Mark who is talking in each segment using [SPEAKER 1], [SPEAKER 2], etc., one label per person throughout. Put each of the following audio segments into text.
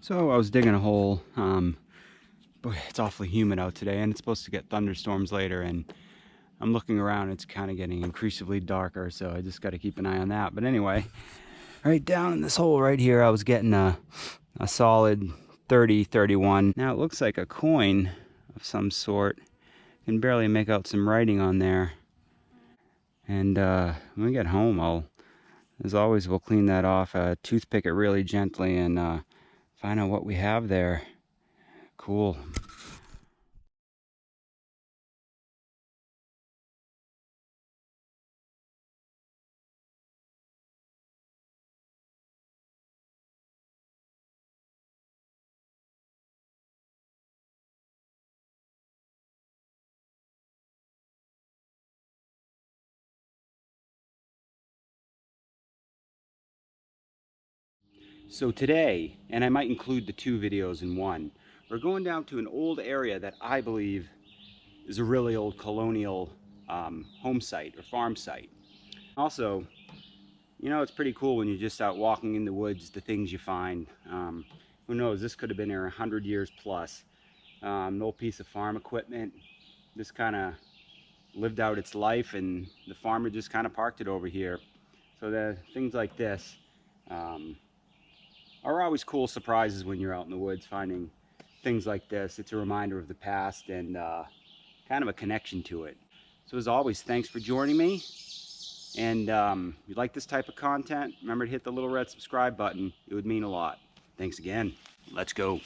[SPEAKER 1] So I was digging a hole. Boy, it's awfully humid out today, and it's supposed to get thunderstorms later, and I'm looking around, it's kind of getting increasingly darker, so I just got to keep an eye on that. But anyway, right down in this hole right here, I was getting a solid 30, 31. Now it looks like a coin of some sort. I can barely make out some writing on there. And when we get home, as always, we'll clean that off, toothpick it really gently, and find out what we have there. Cool. So today, and I might include the two videos in one, we're going down to an old area that I believe is a really old colonial home site or farm site. Also, you know, it's pretty cool when you're just out walking in the woods, the things you find. Who knows, this could have been here 100 years plus. An old piece of farm equipment. This kind of lived out its life, and the farmer just kind of parked it over here. So the things like this are always cool surprises when you're out in the woods finding things like this. It's a reminder of the past and kind of a connection to it. So as always, thanks for joining me. And if you like this type of content, remember to hit the little red subscribe button. It would mean a lot. Thanks again. Let's go.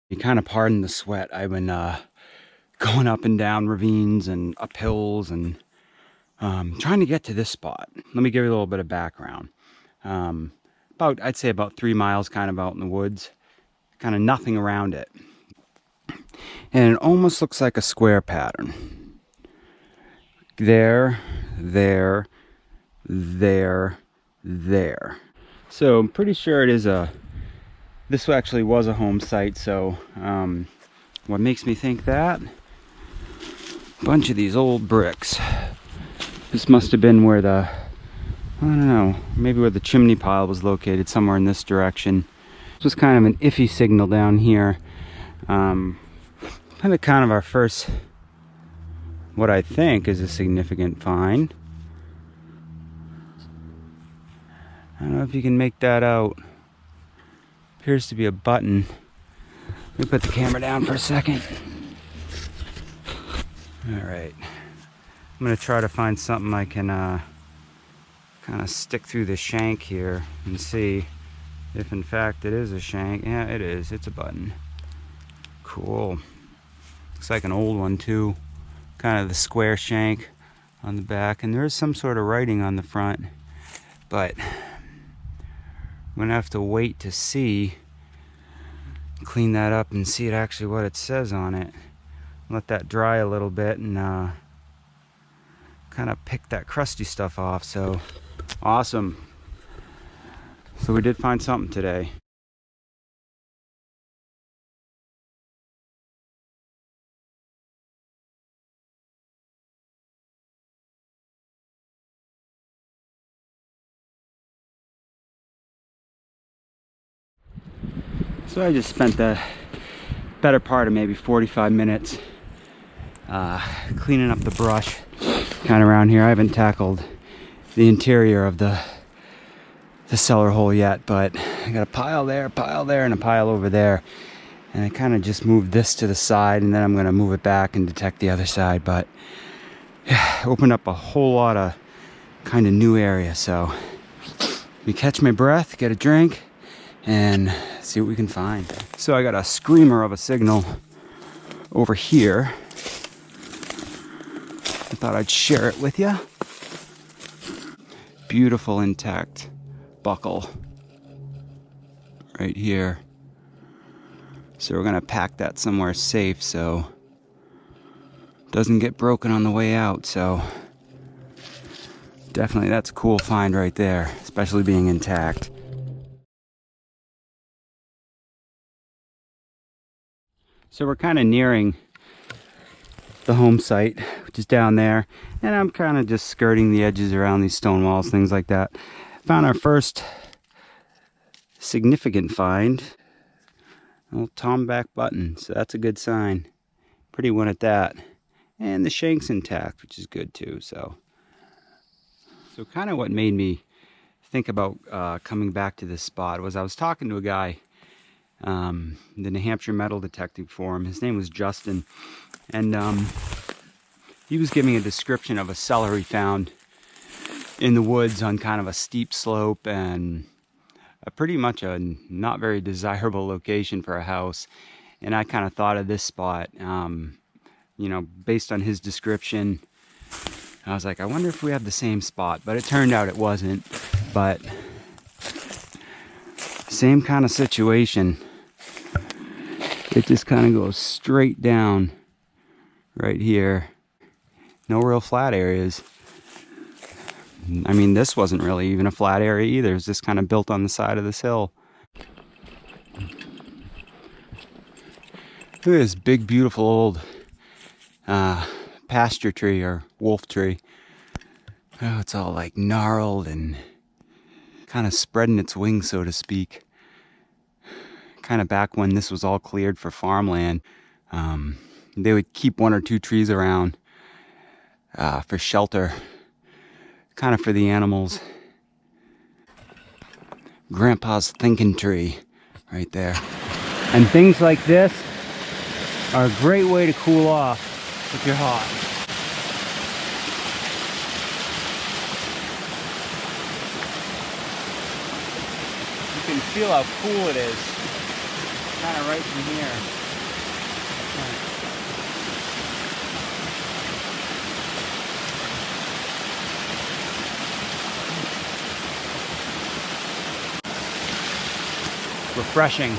[SPEAKER 1] You kind of pardon the sweat. I've been going up and down ravines and up hills and trying to get to this spot. Let me give you a little bit of background. I'd say about 3 miles kind of out in the woods, kind of nothing around it. And it almost looks like a square pattern. There, there, there, there. So I'm pretty sure it is this actually was a home site. So what makes me think that? A bunch of these old bricks. This must have been where I don't know, maybe where the chimney pile was located, somewhere in this direction. This was kind of an iffy signal down here. Kind of our first, what I think is a significant find. I don't know if you can make that out. Appears to be a button. Let me put the camera down for a second. Alright. I'm going to try to find something I can kind of stick through the shank here and see if in fact it is a shank. Yeah, it is. It's a button. Cool. Looks like an old one too. Kind of the square shank on the back. And there is some sort of writing on the front. But I'm gonna have to wait to see, clean that up and see actually what it says on it. Let that dry a little bit and kind of pick that crusty stuff off. So awesome. So we did find something today. So I just spent the better part of maybe 45 minutes cleaning up the brush kind of around here. I haven't tackled the interior of the cellar hole yet, but I got a pile there, and a pile over there. And I kind of just moved this to the side, and then I'm going to move it back and detect the other side. But yeah, opened up a whole lot of kind of new area. So let me catch my breath, get a drink, and see what we can find. So I got a screamer of a signal over here. I thought I'd share it with you. beautiful intact buckle right here. So we're gonna pack that somewhere safe so it doesn't get broken on the way out. So definitely that's a cool find right there, especially being intact. So we're kind of nearing the home site, which is down there, and I'm kind of just skirting the edges around these stone walls, things like that. Found our first significant find, an old tomback button, so that's a good sign. Pretty one at that. And the shank's intact, which is good too. So kind of what made me think about coming back to this spot was I was talking to a guy, the New Hampshire Metal Detecting Forum. His name was Justin, and he was giving a description of a cellar he found in the woods on kind of a steep slope and pretty much a not very desirable location for a house. And I kind of thought of this spot, you know, based on his description. I was like, I wonder if we have the same spot, but it turned out it wasn't. But same kind of situation. It just kind of goes straight down right here. No real flat areas. I mean, this wasn't really even a flat area either. It's just kind of built on the side of this hill. Look at this big, beautiful old pasture tree or wolf tree. Oh, it's all like gnarled and kind of spreading its wings, so to speak. Kind of back when this was all cleared for farmland. They would keep one or two trees around for shelter, kind of for the animals. Grandpa's thinking tree right there. And things like this are a great way to cool off if you're hot. You can feel how cool it is, kind of right from here. Refreshing.